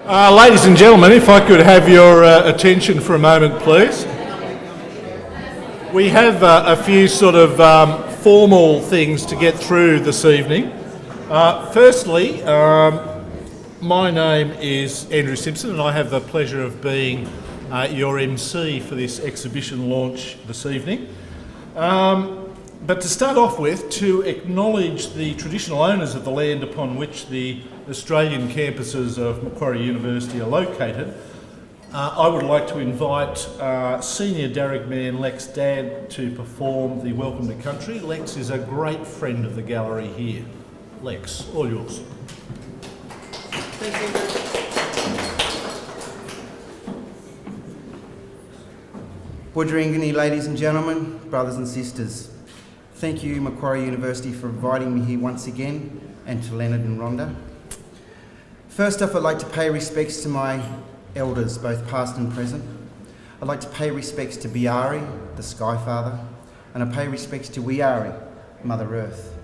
Ladies and gentlemen, if I could have your attention for a moment, please. We have a few sort of formal things to get through this evening. Firstly, my name is Andrew Simpson and I have the pleasure of being your MC for this exhibition launch this evening. But to start off with, to acknowledge the traditional owners of the land upon which the Australian campuses of Macquarie University are located, I would like to invite Senior Darug Man Lex Dad to perform the Welcome to Country. Lex is a great friend of the gallery here. Lex, all yours. Thanks, Andrew. Budgeringani, ladies and gentlemen, brothers and sisters. Thank you, Macquarie University, for inviting me here once again, and to Leonard and Rhonda. First off, I'd like to pay respects to my elders, both past and present. I'd like to pay respects to Biari, the Sky Father, and I pay respects to Wiari, Mother Earth.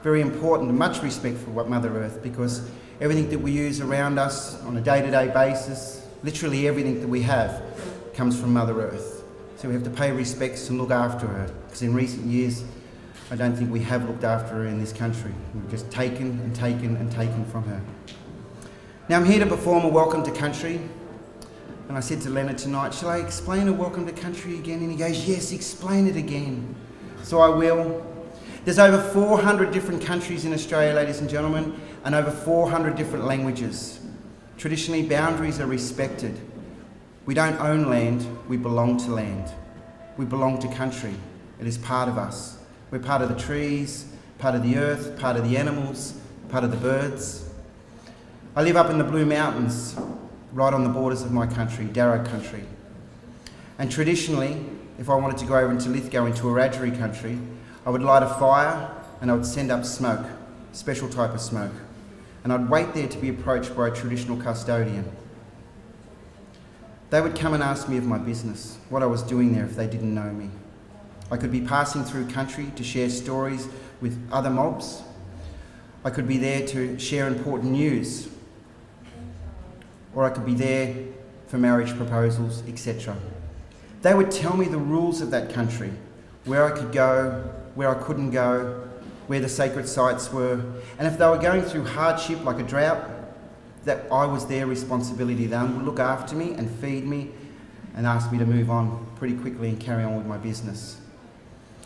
Very important and much respect for Mother Earth, because everything that we use around us on a day-to-day basis, literally everything that we have, comes from Mother Earth. So we have to pay respects and look after her, because in recent years, I don't think we have looked after her in this country. We've just taken and taken and taken from her. Now I'm here to perform a Welcome to Country, and I said to Leonard tonight, shall I explain a Welcome to Country again? And he goes, yes, explain it again. So I will. There's over 400 different countries in Australia, ladies and gentlemen, and over 400 different languages. Traditionally, boundaries are respected. We don't own land, we belong to land. We belong to country. It is part of us. We're part of the trees, part of the earth, part of the animals, part of the birds. I live up in the Blue Mountains, right on the borders of my country, Darug country. And traditionally, if I wanted to go over into Lithgow, into Wiradjuri country, I would light a fire and I would send up smoke, special type of smoke. And I'd wait there to be approached by a traditional custodian. They would come and ask me of my business, what I was doing there if they didn't know me. I could be passing through country to share stories with other mobs. I could be there to share important news. Or I could be there for marriage proposals, etc. They would tell me the rules of that country, where I could go, where I couldn't go, where the sacred sites were, and if they were going through hardship like a drought, that I was their responsibility. They would look after me and feed me and ask me to move on pretty quickly and carry on with my business.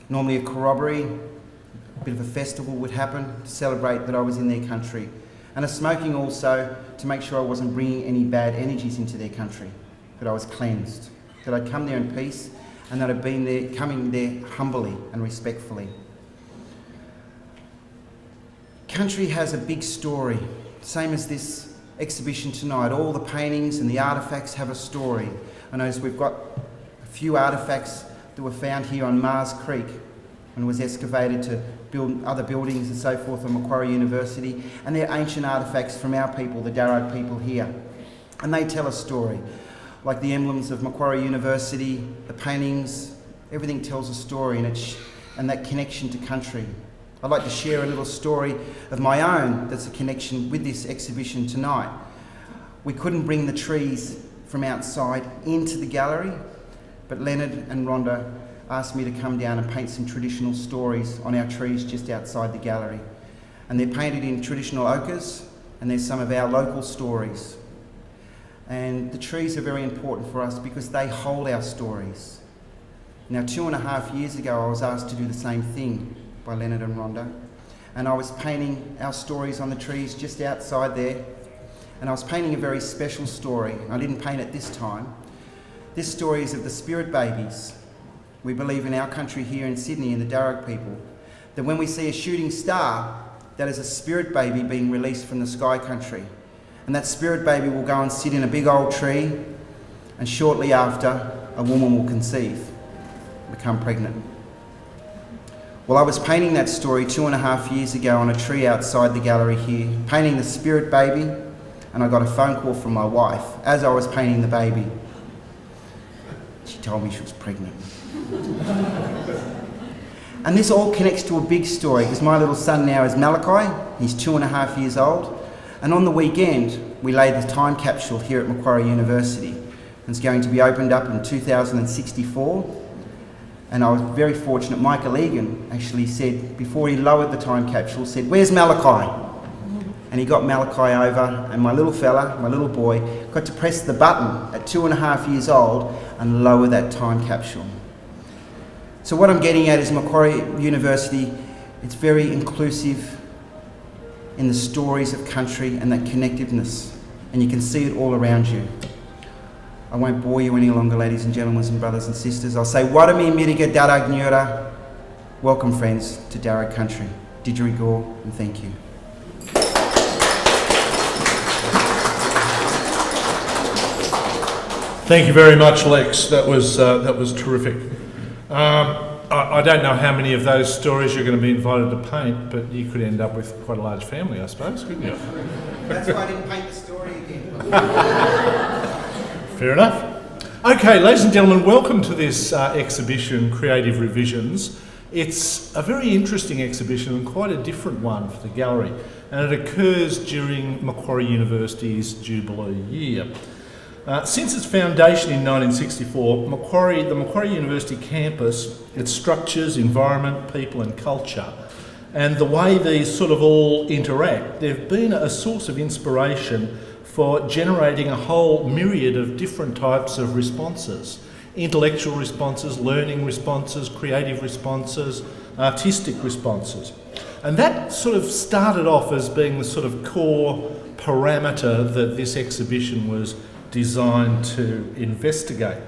Normally a corroboree, a bit of a festival would happen to celebrate that I was in their country. And a smoking also to make sure I wasn't bringing any bad energies into their country, that I was cleansed, that I'd come there in peace and that I'd been there, coming there humbly and respectfully. Country has a big story, same as this exhibition tonight. All the paintings and the artefacts have a story. I notice we've got a few artefacts that were found here on Mars Creek when it was excavated to build other buildings and so forth on Macquarie University, and they're ancient artefacts from our people, the Darug people here. And they tell a story, like the emblems of Macquarie University, the paintings, everything tells a story, and that connection to country. I'd like to share a little story of my own that's a connection with this exhibition tonight. We couldn't bring the trees from outside into the gallery, but Leonard and Rhonda asked me to come down and paint some traditional stories on our trees just outside the gallery. And they're painted in traditional ochres, and there's some of our local stories. And the trees are very important for us because they hold our stories. Now, 2.5 years ago, I was asked to do the same thing by Leonard and Rhonda. And I was painting our stories on the trees just outside there. And I was painting a very special story. I didn't paint it this time. This story is of the spirit babies. We believe in our country here in Sydney, in the Darug people, that when we see a shooting star, that is a spirit baby being released from the sky country. And that spirit baby will go and sit in a big old tree, and shortly after, a woman will conceive, become pregnant. Well, I was painting that story 2.5 years ago on a tree outside the gallery here, painting the spirit baby, and I got a phone call from my wife as I was painting the baby. She told me she was pregnant. And this all connects to a big story, because my little son now is Malachi. He's 2.5 years old. And on the weekend, we laid the time capsule here at Macquarie University. It's going to be opened up in 2064. And I was very fortunate, Michael Egan actually said, before he lowered the time capsule, said, "Where's Malachi?" And he got Malachi over, and my little fella, my little boy, got to press the button at 2.5 years old and lower that time capsule. So what I'm getting at is Macquarie University, it's very inclusive in the stories of country and that connectiveness, and you can see it all around you. I won't bore you any longer, ladies and gentlemen and brothers and sisters. I'll say, Warami Miriga Darag Nyura. Welcome, friends, to Darug country. Didgeridoo, and thank you. Thank you very much, Lex. That was terrific. I don't know how many of those stories you're going to be invited to paint, but you could end up with quite a large family, I suppose, couldn't you? That's why I didn't paint the story again. Fair enough. Okay, ladies and gentlemen, welcome to this exhibition, Creative Revisions. It's a very interesting exhibition and quite a different one for the gallery, and it occurs during Macquarie University's Jubilee year. Since its foundation in 1964, the Macquarie University campus, its structures, environment, people and culture, and the way these sort of all interact, they've been a source of inspiration for generating a whole myriad of different types of responses. Intellectual responses, learning responses, creative responses, artistic responses. And that sort of started off as being the sort of core parameter that this exhibition was designed to investigate.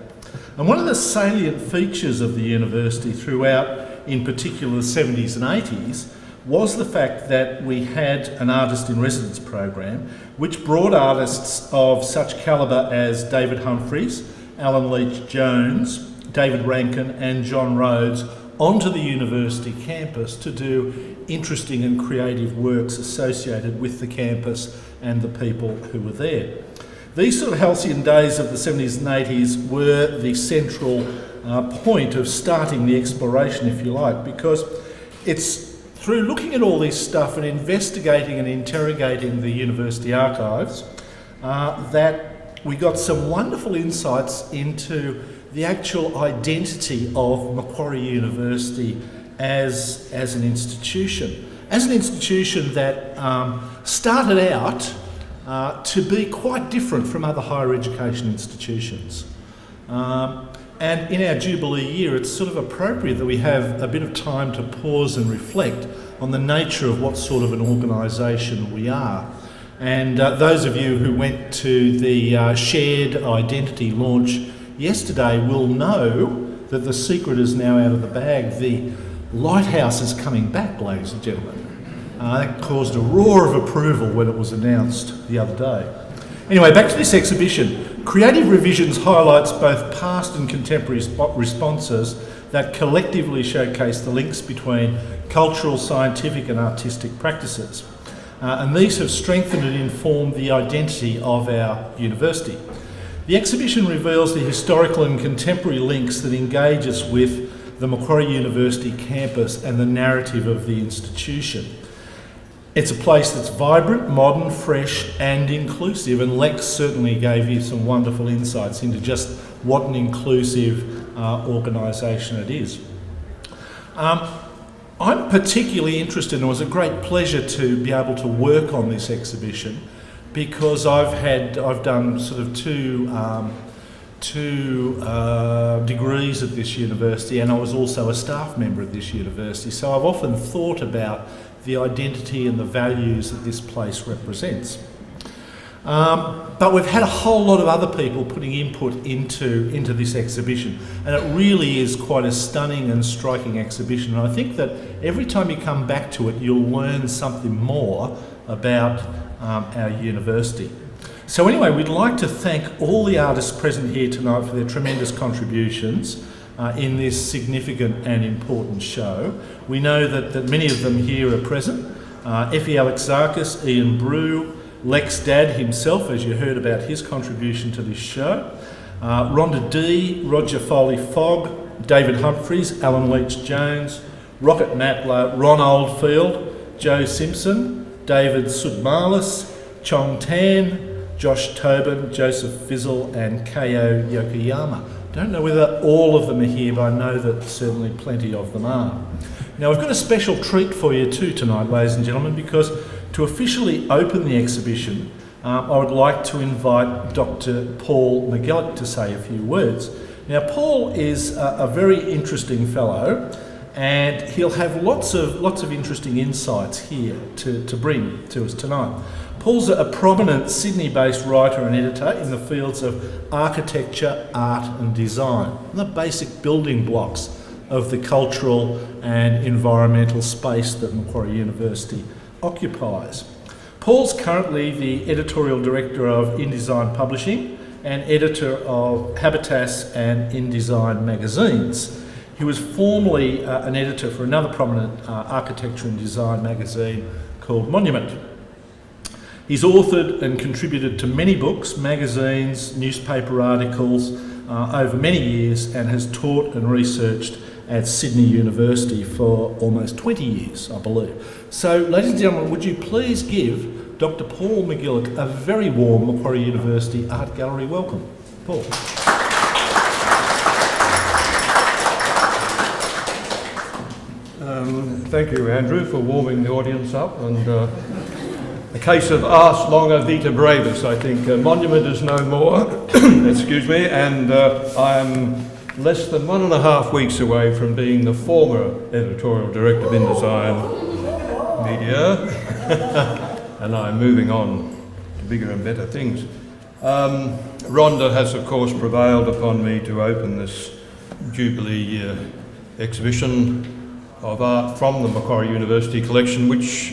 And one of the salient features of the university throughout, in particular the 70s and 80s, was the fact that we had an artist in residence program which brought artists of such calibre as David Humphreys, Alan Leach-Jones, David Rankin and John Rhodes onto the university campus to do interesting and creative works associated with the campus and the people who were there. These sort of halcyon days of the 70s and 80s were the central point of starting the exploration, if you like, because it's through looking at all this stuff and investigating and interrogating the university archives that we got some wonderful insights into the actual identity of Macquarie University as an institution. As an institution that started out to be quite different from other higher education institutions. And in our Jubilee year, it's sort of appropriate that we have a bit of time to pause and reflect on the nature of what sort of an organisation we are. And those of you who went to the shared identity launch yesterday will know that the secret is now out of the bag. The lighthouse is coming back, ladies and gentlemen. That caused a roar of approval when it was announced the other day. Anyway, back to this exhibition. Creative Revisions highlights both past and contemporary responses that collectively showcase the links between cultural, scientific and artistic practices. And these have strengthened and informed the identity of our university. The exhibition reveals the historical and contemporary links that engage us with the Macquarie University campus and the narrative of the institution. It's a place that's vibrant, modern, fresh and inclusive, and Lex certainly gave you some wonderful insights into just what an inclusive organisation it is. I'm particularly interested, and it was a great pleasure to be able to work on this exhibition because I've done sort of two degrees at this university, and I was also a staff member at this university, so I've often thought about the identity and the values that this place represents. But we've had a whole lot of other people putting input into this exhibition, and it really is quite a stunning and striking exhibition. And I think that every time you come back to it, you'll learn something more about our university. So anyway, we'd like to thank all the artists present here tonight for their tremendous contributions in this significant and important show. We know that many of them here are present. Effie Alexakis, Ian Brew, Lex Dad himself, as you heard about his contribution to this show, Rhonda D, Roger Foley-Fogg, David Humphreys, Alan Leach-Jones, Rocket Matlow, Ron Oldfield, Joe Simpson, David Sudmalis, Chong Tan, Josh Tobin, Joseph Fizzle and Ko Yokoyama. Don't know whether all of them are here, but I know that certainly plenty of them are. Now, we've got a special treat for you too tonight, ladies and gentlemen, because to officially open the exhibition, I would like to invite Dr. Paul McGillick to say a few words. Now, Paul is a very interesting fellow, and he'll have lots of interesting insights here to bring to us tonight. Paul's a prominent Sydney-based writer and editor in the fields of architecture, art and design, the basic building blocks of the cultural and environmental space that Macquarie University occupies. Paul's currently the editorial director of InDesign Publishing and editor of Habitas and InDesign magazines. He was formerly an editor for another prominent architecture and design magazine called Monument. He's authored and contributed to many books, magazines, newspaper articles over many years, and has taught and researched at Sydney University for almost 20 years, I believe. So, ladies and gentlemen, would you please give Dr. Paul McGillick a very warm Macquarie University Art Gallery welcome. Paul. Thank you, Andrew, for warming the audience up. And a case of ars longa vita brevis, I think. Monument is no more, excuse me, and I'm less than 1.5 weeks away from being the former editorial director of InDesign Media, and I'm moving on to bigger and better things. Rhonda has, of course, prevailed upon me to open this Jubilee exhibition of art from the Macquarie University collection, which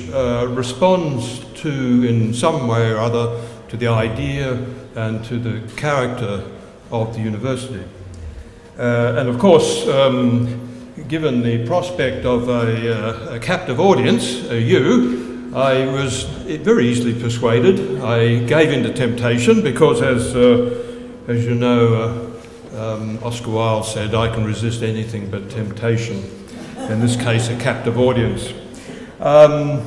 responds to, in some way or other, to the idea and to the character of the university. And of course, given the prospect of a captive audience, you, I was very easily persuaded. I gave in to temptation because, as you know, Oscar Wilde said, I can resist anything but temptation. In this case, a captive audience. As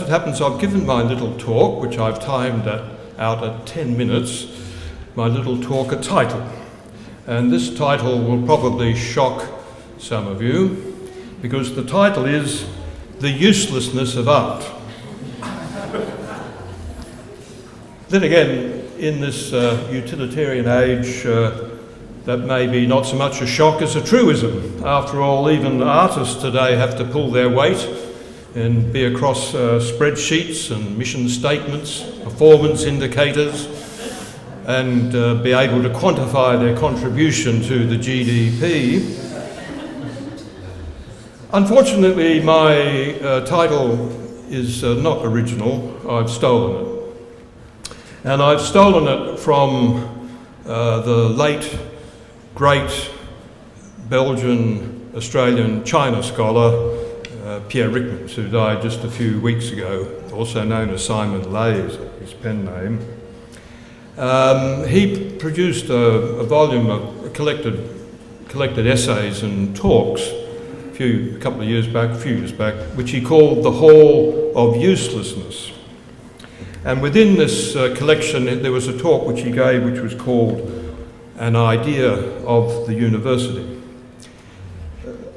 it happens, I've given my little talk, which I've timed out at 10 minutes, my little talk a title. And this title will probably shock some of you, because the title is The Uselessness of Art. Then again, in this utilitarian age, that may be not so much a shock as a truism. After all, even artists today have to pull their weight and be across spreadsheets and mission statements, performance indicators, and be able to quantify their contribution to the GDP. Unfortunately, my title is not original. I've stolen it. And I've stolen it from the late, great Belgian, Australian China scholar, Pierre Ryckmans, who died just a few weeks ago, also known as Simon Leys, his pen name. He produced a volume of collected essays and talks a few years back, which he called The Hall of Uselessness. And within this collection, there was a talk which he gave, which was called An Idea of the University.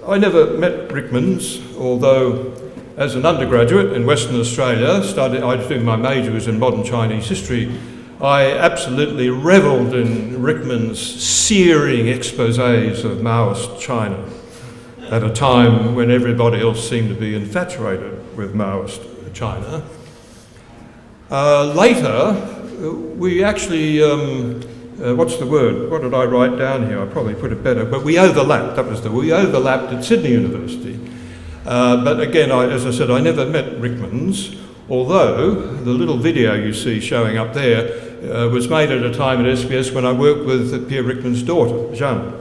I never met Ryckmans, although as an undergraduate in Western Australia, I was doing my major was in modern Chinese history. I absolutely revelled in Ryckmans' searing exposés of Maoist China at a time when everybody else seemed to be infatuated with Maoist China. Later, we actually, what's the word? What did I write down here? I probably put it better, but we overlapped. We overlapped at Sydney University. But again, as I said, I never met Ryckmans, although the little video you see showing up there was made at a time at SBS when I worked with Pierre Ryckmans' daughter, Jeanne.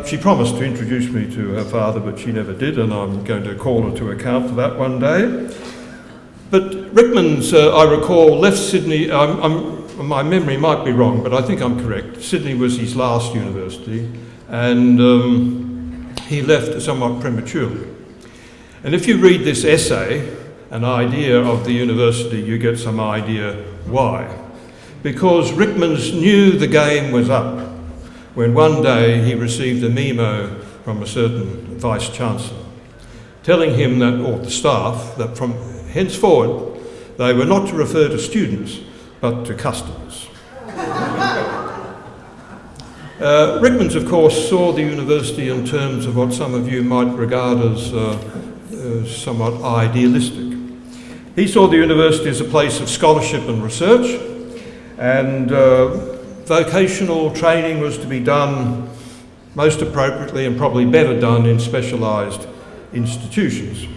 She promised to introduce me to her father, but she never did, and I'm going to call her to account for that one day. But Ryckmans, I recall, left Sydney. My memory might be wrong, but I think I'm correct. Sydney was his last university, and he left somewhat prematurely. And if you read this essay, an idea of the university, you get some idea why. Because Rickmans knew the game was up when one day he received a memo from a certain Vice-Chancellor telling him that, or the staff, that from henceforward they were not to refer to students but to customers. Rickmans, of course, saw the university in terms of what some of you might regard as somewhat idealistic. He saw the university as a place of scholarship and research, and vocational training was to be done most appropriately and probably better done in specialised institutions.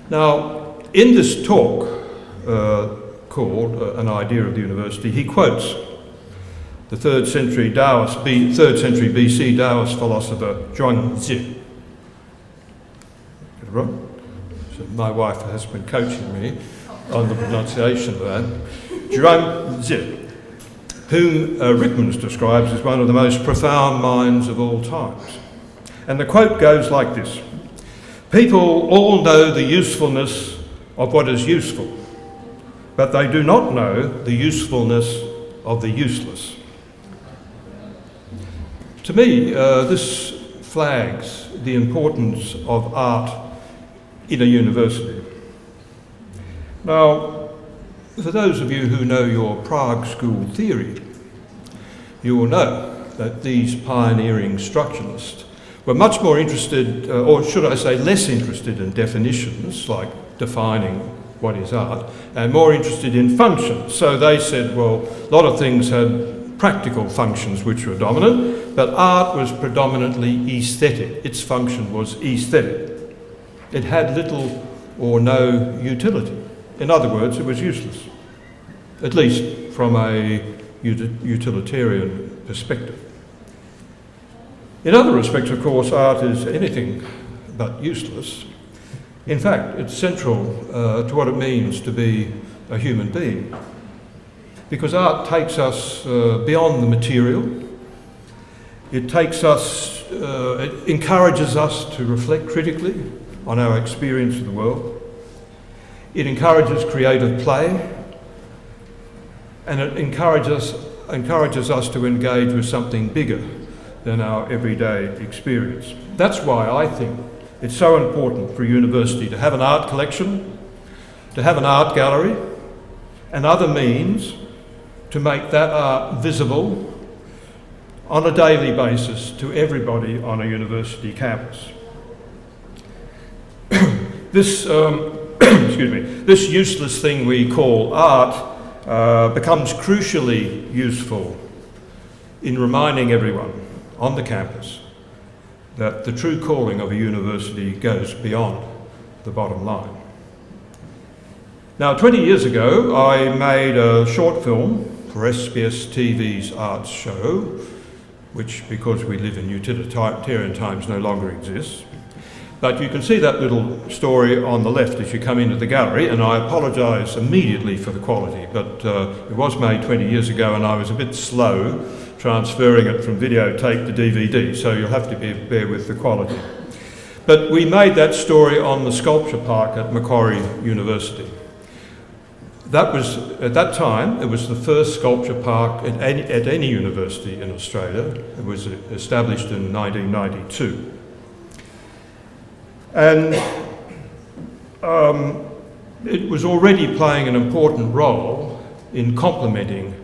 Now, in this talk called An Idea of the University, he quotes the 3rd century BC Taoist philosopher Zhuangzi. Get it right? So my wife has been coaching me on the pronunciation of that. Zhuangzi, whom Rickmans describes as one of the most profound minds of all times. And the quote goes like this: "People all know the usefulness of what is useful, but they do not know the usefulness of the useless." To me, this flags the importance of art in a university. Now, for those of you who know your Prague school theory, you will know that these pioneering structuralists were much more interested, or should I say less interested in definitions, like defining what is art, and more interested in functions. So they said, well, a lot of things had practical functions which were dominant, but art was predominantly aesthetic. Its function was aesthetic. It had little or no utility. In other words, it was useless, at least from a utilitarian perspective. In other respects, of course, art is anything but useless. In fact, it's central to what it means to be a human being, because art takes us beyond the material. It takes us, it encourages us to reflect critically on our experience of the world. It encourages creative play, and it encourages us to engage with something bigger than our everyday experience. That's why I think it's so important for a university to have an art collection, to have an art gallery, and other means to make that art visible on a daily basis to everybody on a university campus. This, this useless thing we call art becomes crucially useful in reminding everyone on the campus that the true calling of a university goes beyond the bottom line. Now, 20 years ago, I made a short film for SBS TV's arts show, which, because we live in utilitarian times, no longer exists. But you can see that little story on the left as you come into the gallery, and I apologise immediately for the quality, but it was made 20 years ago and I was a bit slow transferring it from videotape to DVD, so you'll have to bear with the quality. But we made that story on the sculpture park at Macquarie University. That was, at that time, it was the first sculpture park at any university in Australia. It was established in 1992. And it was already playing an important role in complementing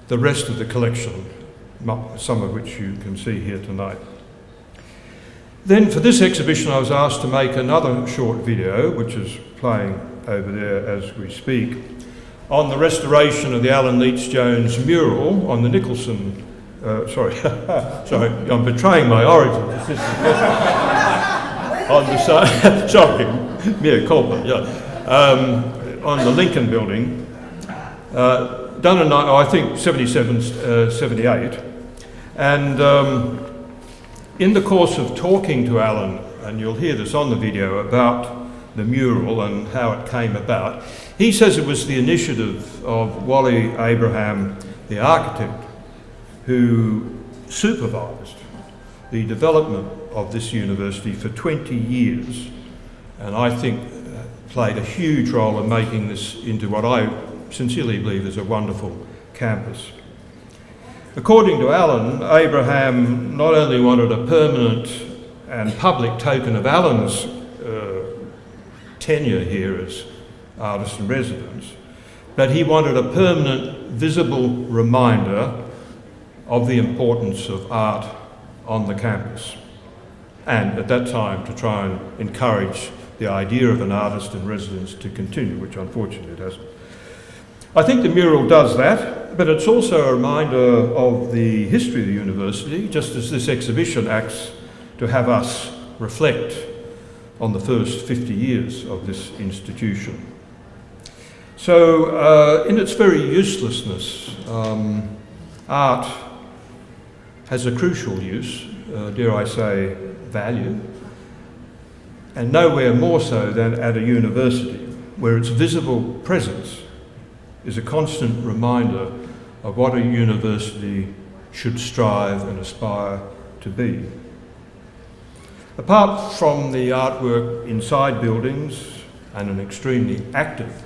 the rest of the collection, some of which you can see here tonight. Then for this exhibition I was asked to make another short video, which is playing over there as we speak, on the restoration of the Alan Leach-Jones mural on the Nicholson, sorry, I'm betraying my origins. On the side, sorry, mea culpa, yeah, on the Lincoln building, done in, I think, 77, 78. And in the course of talking to Alan, and you'll hear this on the video, about the mural and how it came about, he says it was the initiative of Wally Abraham, the architect, who supervised the development of this university for 20 years. And I think played a huge role in making this into what I sincerely believe is a wonderful campus. According to Alan, Abraham not only wanted a permanent and public token of Alan's tenure here as artist in residence, but he wanted a permanent, visible reminder of the importance of art on the campus, and at that time to try and encourage the idea of an artist in residence to continue, which unfortunately it hasn't. I think the mural does that, but it's also a reminder of the history of the university, just as this exhibition acts to have us reflect on the first 50 years of this institution. So, in its very uselessness, art has a crucial use, dare I say, value, and nowhere more so than at a university, where its visible presence is a constant reminder of what a university should strive and aspire to be. Apart from the artwork inside buildings and an extremely active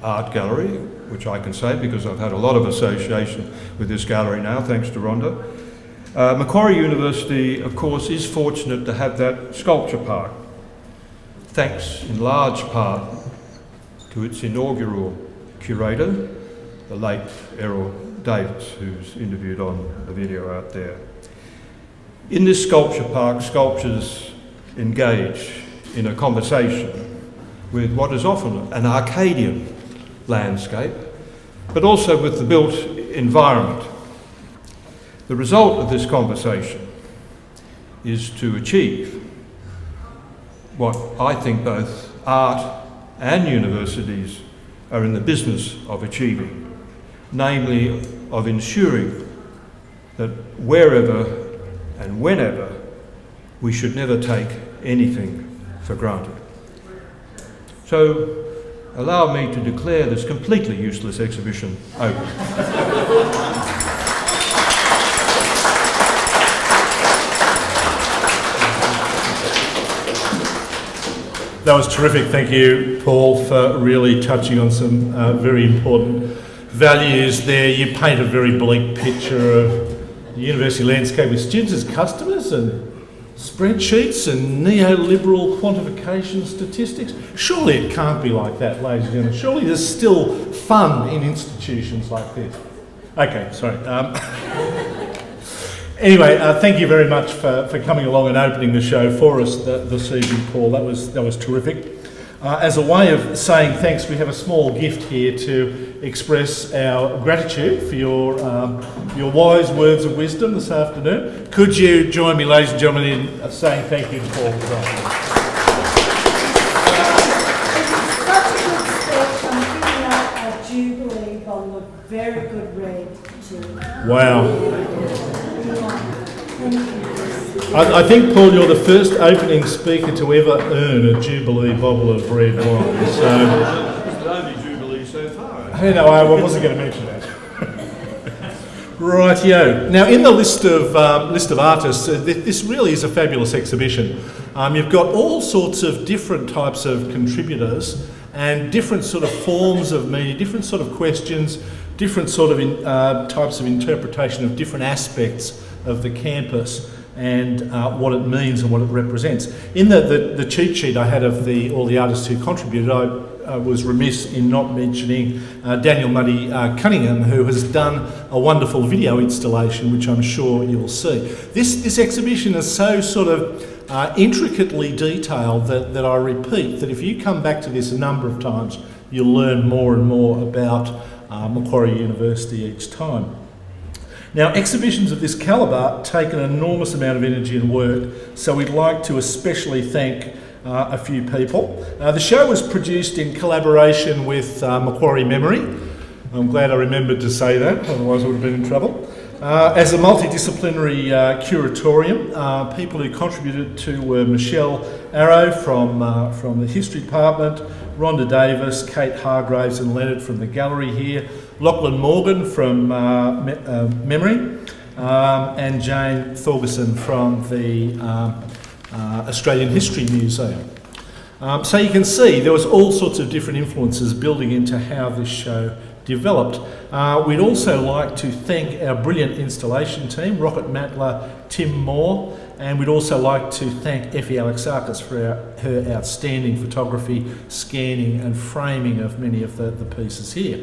art gallery, which I can say because I've had a lot of association with this gallery now, thanks to Rhonda, Macquarie University, of course, is fortunate to have that sculpture park, thanks in large part to its inaugural curator, the late Errol Davis, who's interviewed on the video out there. In this sculpture park, sculptures engage in a conversation with what is often an Arcadian landscape, but also with the built environment. The result of this conversation is to achieve what I think both art and universities are in the business of achieving, namely of ensuring that wherever and whenever we should never take anything for granted. So, allow me to declare this completely useless exhibition open. That was terrific. Thank you, Paul, for really touching on some very important values there. You paint a very bleak picture of the university landscape with students as customers and spreadsheets and neoliberal quantification statistics. Surely it can't be like that, ladies and gentlemen. Surely there's still fun in institutions like this. Okay, sorry. Anyway, thank you very much for coming along and opening the show for us this evening, Paul. That was terrific. As a way of saying thanks, we have a small gift here to express our gratitude for your wise words of wisdom this afternoon. Could you join me, ladies and gentlemen, in saying thank you to Paul? Such a good speech. I'm feeling like a Jubilee bottle of very good red too. Wow. I think, Paul, you're the first opening speaker to ever earn a Jubilee bottle of red wine. So, It's the only Jubilee so far. hey, no, I wasn't going to mention that. Rightio. Now, in the list of artists, this really is a fabulous exhibition. You've got all sorts of different types of contributors and different sort of forms of media, different sort of questions, different sort of types of interpretation of different aspects of the campus and what it means and what it represents. In the cheat sheet I had of all the artists who contributed, I was remiss in not mentioning Daniel Muddy Cunningham, who has done a wonderful video installation, which I'm sure you'll see. This exhibition is so sort of intricately detailed that I repeat that if you come back to this a number of times, you'll learn more and more about Macquarie University each time. Now, exhibitions of this calibre take an enormous amount of energy and work, so we'd like to especially thank a few people. The show was produced in collaboration with Macquarie Memory. I'm glad I remembered to say that, otherwise I would have been in trouble. As a multidisciplinary curatorium, people who contributed to were Michelle Arrow from the History Department, Rhonda Davis, Kate Hargraves and Leonard from the gallery here, Lachlan Morgan from Memory, and Jane Thorgerson from the Australian History Museum. So you can see there was all sorts of different influences building into how this show developed. We'd also like to thank our brilliant installation team, Rocket Matler, Tim Moore, and we'd also like to thank Effie Alexakis for her outstanding photography, scanning and framing of many of the pieces here.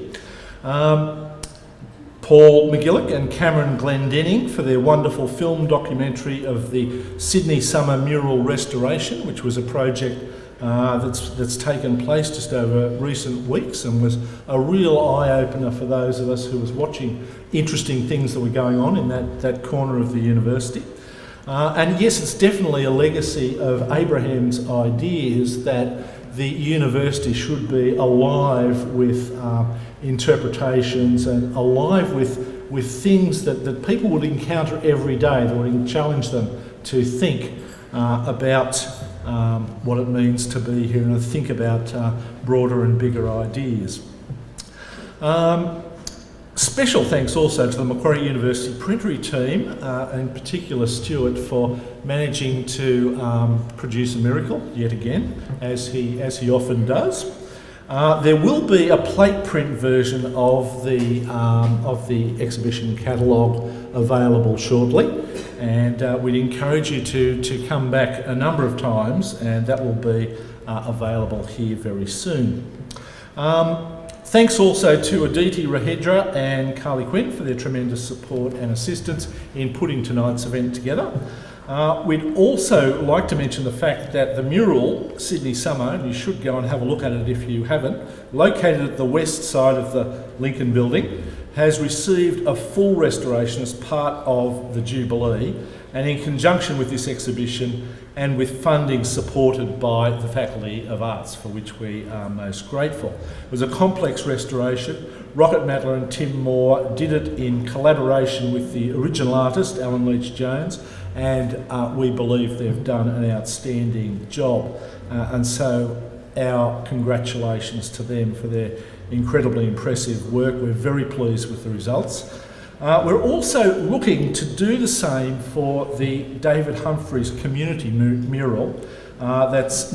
Paul McGillick and Cameron Glendenning for their wonderful film documentary of the Sydney Summer Mural Restoration, which was a project that's taken place just over recent weeks and was a real eye-opener for those of us who was watching interesting things that were going on in that corner of the university. And yes, it's definitely a legacy of Abraham's ideas that the university should be alive with interpretations and alive with things that people would encounter every day that would challenge them to think about what it means to be here and think about broader and bigger ideas. Special thanks also to the Macquarie University printery team, in particular Stuart, for managing to produce a miracle yet again, as he often does. There will be a plate print version of the exhibition catalogue available shortly, and we'd encourage you to come back a number of times, and that will be available here very soon. Thanks also to Aditi Rahedra and Carly Quinn for their tremendous support and assistance in putting tonight's event together. We'd also like to mention the fact that the mural, Sydney Summer, and you should go and have a look at it if you haven't, located at the west side of the Lincoln Building, has received a full restoration as part of the Jubilee, and in conjunction with this exhibition and with funding supported by the Faculty of Arts, for which we are most grateful. It was a complex restoration. Rocket Matler and Tim Moore did it in collaboration with the original artist, Alan Leach-Jones, and we believe they've done an outstanding job. And so our congratulations to them for their incredibly impressive work. We're very pleased with the results. We're also looking to do the same for the David Humphreys community mural that's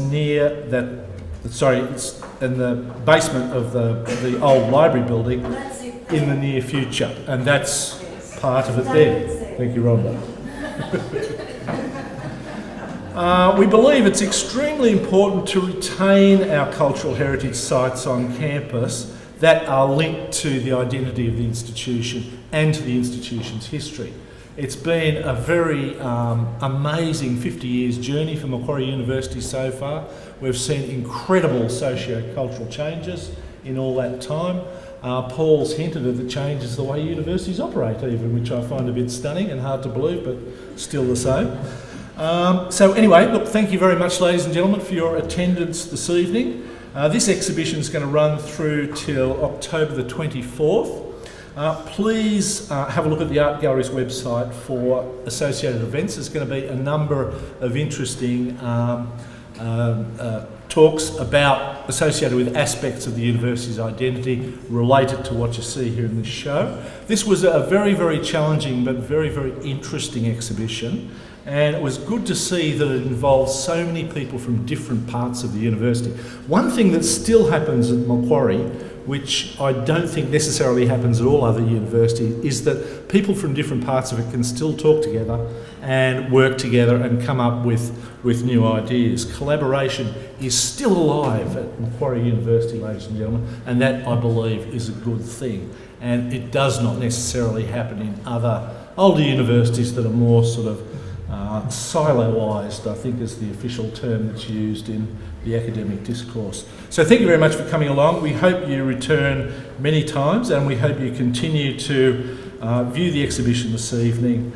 it's in the basement of the old library building in the near future, and that's part of it there. Thank you, Rhonda. We believe it's extremely important to retain our cultural heritage sites on campus that are linked to the identity of the institution and to the institution's history. It's been a very amazing 50 years journey for Macquarie University so far. We've seen incredible socio-cultural changes in all that time. Paul's hinted at the changes the way universities operate even, which I find a bit stunning and hard to believe, but still the same. So anyway, look, thank you very much, ladies and gentlemen, for your attendance this evening. This exhibition is going to run through till October the 24th. Please have a look at the Art Gallery's website for associated events. There's going to be a number of interesting talks associated with aspects of the university's identity related to what you see here in this show. This was a very, very challenging but very, very interesting exhibition, and it was good to see that it involved so many people from different parts of the university. One thing that still happens at Macquarie, which I don't think necessarily happens at all other universities, is that people from different parts of it can still talk together and work together and come up with new ideas. Collaboration is still alive at Macquarie University, ladies and gentlemen, and that, I believe, is a good thing. And it does not necessarily happen in other older universities that are more sort of silo-ised, I think is the official term that's used in the academic discourse. So thank you very much for coming along. We hope you return many times, and we hope you continue to view the exhibition this evening,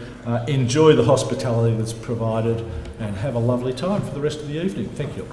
enjoy the hospitality that's provided, and have a lovely time for the rest of the evening. Thank you.